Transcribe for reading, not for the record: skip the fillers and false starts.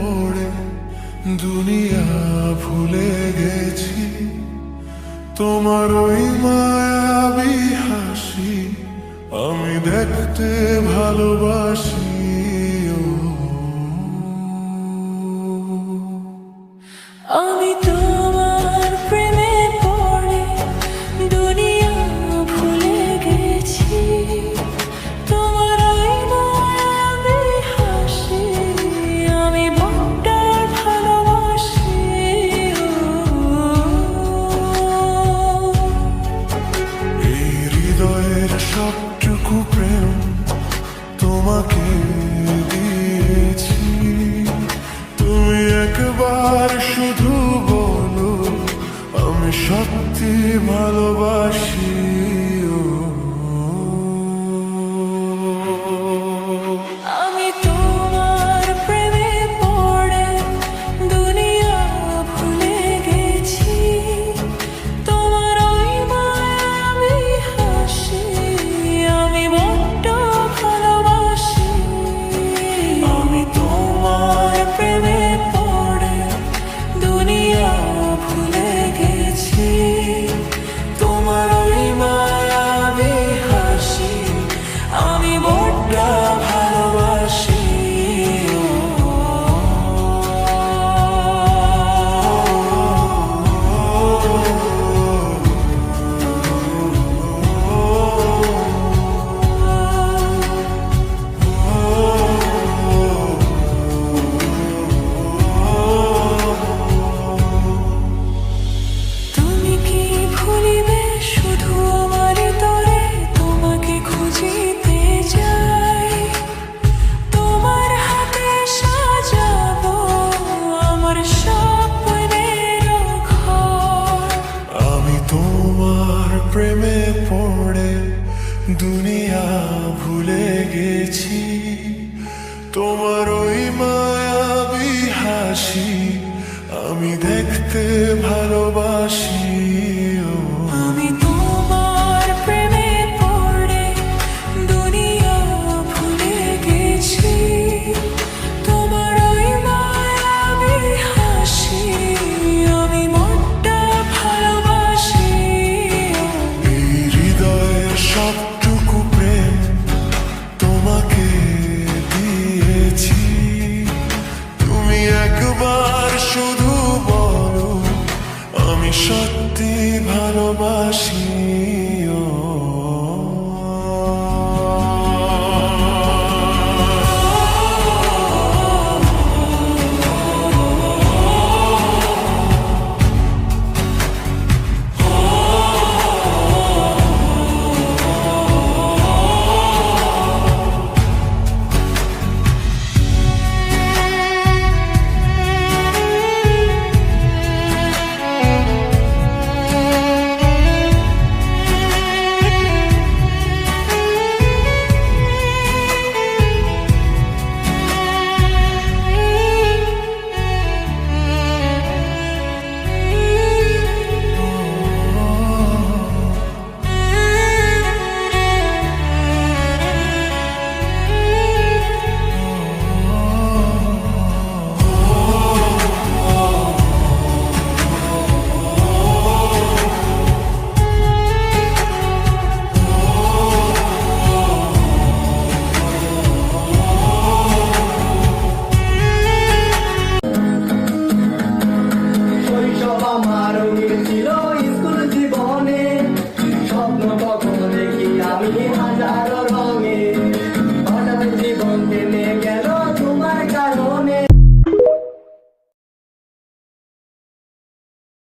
পড়ে দুনিয়া ভুলে গেছি। তোমার ওই মায়াবী হাসি আমি দেখতে ভালোবাসি। আমি তোমার প্রেমে পড়ে দুনিয়া ভুলে গেছি। তোমার ওই মায়াবী হাসি আমি বড্ড ভালোবাসি। এই হৃদয়ের সবটুকু প্রেম তোমাকে দিয়েছি। তুমি একবার শুধু বলো আমি সত্যি ভালোবাসি। আমি তোমার প্রেমে পড়ে দুনিয়া ভুলে গেছি। তোমার ওই মায়াবী হাসি আমি বড্ড ভালোবাসি। আমি তোমার প্রেমে পড়ে দুনিয়া ভুলে গেছি। তোমার ওই মায়াবী হাসি আমি বড্ড ভালোবাসি। তুমি কি ভুলিবে শুধু আমার তরে তোমাকে খুঁজিতে যাই। তোমার হাতে সাজাবো আমার স্বপ্নের ঘর। আমি তোমার প্রেমে পড়ে দুনিয়া ভুলে গেছি। তোমার ওই মায়াবী হাসি আমি দেখতে ভালোবাসি। আমি তোমার প্রেমে পড়ে দুনিয়া ভুলে গেছি। তোমার ওই মায়াবী হাসি আমি বড্ড ভালোবাসি। এই হৃদয়ের সবটুকু প্রেম তোমাকে দিয়েছি। তুমি একবার শুধু বলো আমি সত্যি ভালোবাসি।